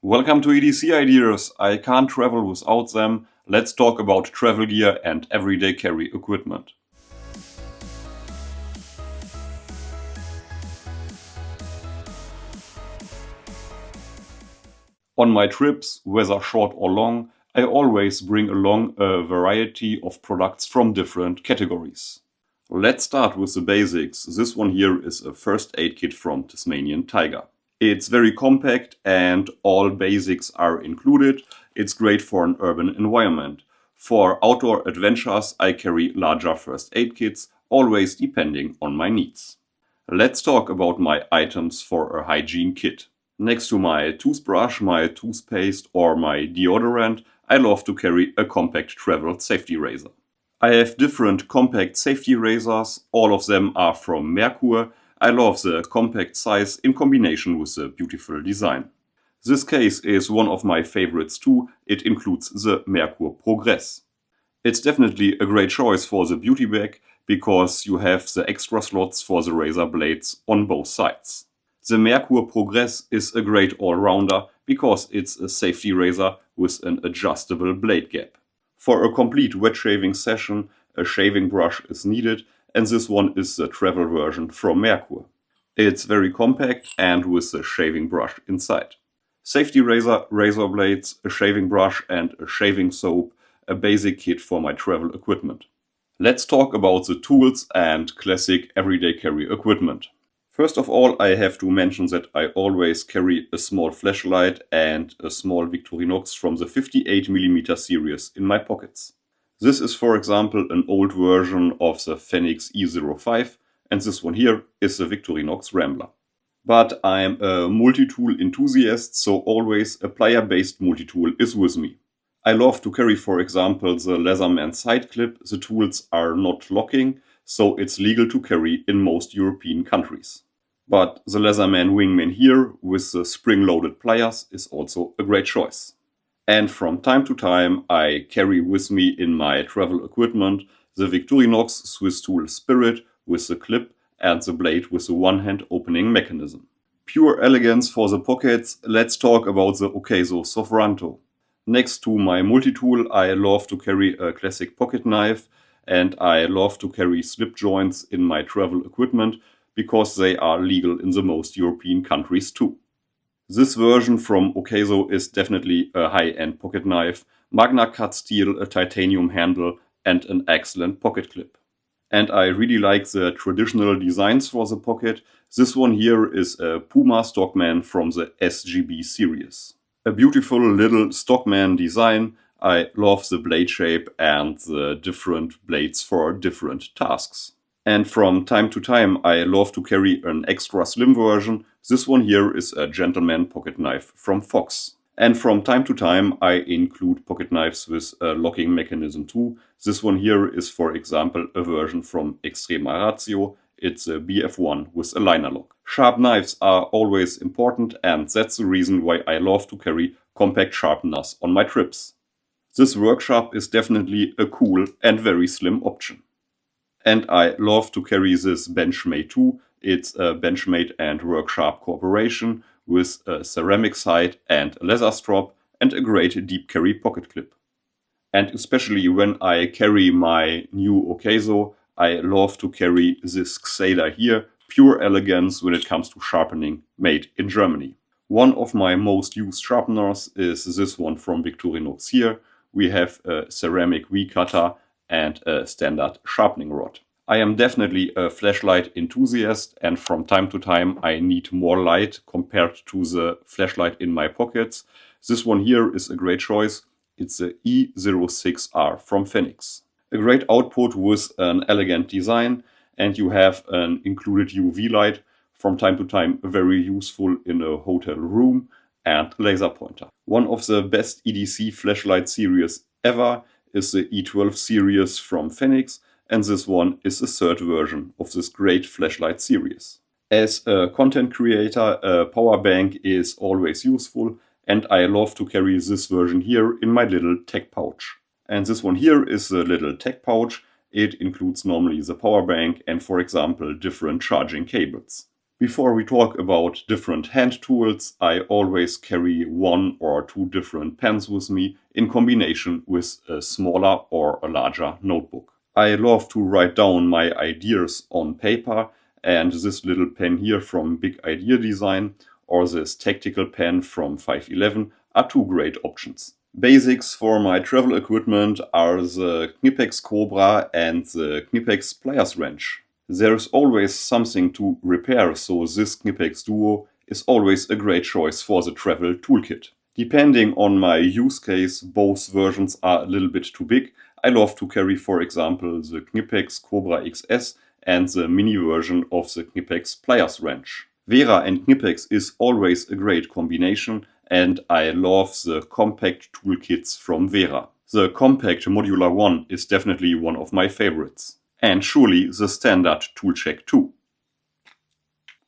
Welcome to EDC Ideas. I can't travel without them. Let's talk about travel gear and everyday carry equipment. On my trips, whether short or long, I always bring along a variety of products from different categories. Let's start with the basics. This one here is a first aid kit from Tasmanian Tiger. It's very compact and all basics are included. It's great for an urban environment. For outdoor adventures, I carry larger first aid kits, always depending on my needs. Let's talk about my items for a hygiene kit. Next to my toothbrush, my toothpaste or my deodorant, I love to carry a compact travel safety razor. I have different compact safety razors, all of them are from MERKUR. I love the compact size in combination with the beautiful design. This case is one of my favorites too. It includes the MERKUR Progress. It's definitely a great choice for the beauty bag because you have the extra slots for the razor blades on both sides. The MERKUR Progress is a great all-rounder because it's a safety razor with an adjustable blade gap. For a complete wet shaving session, a shaving brush is needed, and this one is the travel version from MERKUR. It's very compact and with the shaving brush inside. Safety razor, razor blades, a shaving brush and a shaving soap, a basic kit for my travel equipment. Let's talk about the tools and classic everyday carry equipment. First of all, I have to mention that I always carry a small flashlight and a small Victorinox from the 58mm series in my pockets. This is, for example, an old version of the FENIX E05, and this one here is the Victorinox Rambler. But I'm a multi-tool enthusiast, so always a plier-based multi-tool is with me. I love to carry, for example, the Leatherman Sideclip. The tools are not locking, so it's legal to carry in most European countries. But the Leatherman Wingman here with the spring-loaded pliers is also a great choice. And from time to time I carry with me in my travel equipment the Victorinox Swiss tool Spirit with the clip and the blade with the one-hand opening mechanism. Pure elegance for the pockets, let's talk about the OCASO Sovranto. Next to my multi-tool I love to carry a classic pocket knife, and I love to carry slip joints in my travel equipment because they are legal in the most European countries too. This version from OCASO is definitely a high-end pocket knife, magna cut steel, a titanium handle and an excellent pocket clip. And I really like the traditional designs for the pocket. This one here is a PUMA Stockman from the SGB series. A beautiful little Stockman design. I love the blade shape and the different blades for different tasks. And from time to time I love to carry an extra slim version. This one here is a gentleman pocket knife from Fox. And from time to time I include pocket knives with a locking mechanism too. This one here is, for example, a version from Extrema. It's a BF1 with a liner lock. Sharp knives are always important, and that's the reason why I love to carry compact sharpeners on my trips. This workshop is definitely a cool and very slim option. And I love to carry this Benchmade too. It's a Benchmade and workshop cooperation with a ceramic side and a leather strap and a great deep carry pocket clip. And especially when I carry my new OCASO, I love to carry this XADR here, pure elegance when it comes to sharpening, made in Germany. One of my most used sharpeners is this one from Victorinox here. We have a ceramic V-cutter and a standard sharpening rod. I am definitely a flashlight enthusiast, and from time to time I need more light compared to the flashlight in my pockets. This one here is a great choice. It's the E06R from FENIX. A great output with an elegant design, and you have an included UV light, from time to time very useful in a hotel room, and laser pointer. One of the best EDC flashlight series ever is the E12 series from FENIX, and this one is the third version of this great flashlight series. As a content creator, a power bank is always useful, and I love to carry this version here in my little tech pouch. And this one here is a little tech pouch. It includes normally the power bank and, for example, different charging cables. Before we talk about different hand tools, I always carry 1 or 2 different pens with me in combination with a smaller or a larger notebook. I love to write down my ideas on paper, and this little pen here from Big Idea Design or this tactical pen from 511 are 2 great options. Basics for my travel equipment are the KNIPEX Cobra and the KNIPEX Pliers wrench. There's always something to repair, so this KNIPEX Duo is always a great choice for the travel toolkit. Depending on my use case, both versions are a little bit too big. I love to carry, for example, the KNIPEX Cobra XS and the mini version of the KNIPEX Pliers wrench. WERA and KNIPEX is always a great combination, and I love the compact toolkits from WERA. The compact Modular one is definitely one of my favorites. And surely the standard tool check too.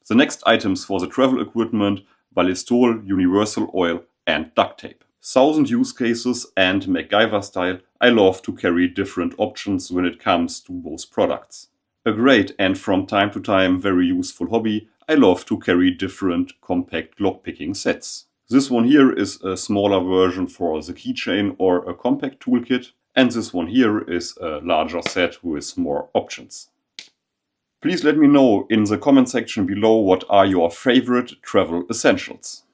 The next items for the travel equipment: ballistol, universal oil and duct tape. 1000 use cases and MacGyver style, I love to carry different options when it comes to both products. A great and from time to time very useful hobby, I love to carry different compact lockpicking sets. This one here is a smaller version for the keychain or a compact toolkit, and this one here is a larger set with more options. Please let me know in the comment section below what are your favorite travel essentials.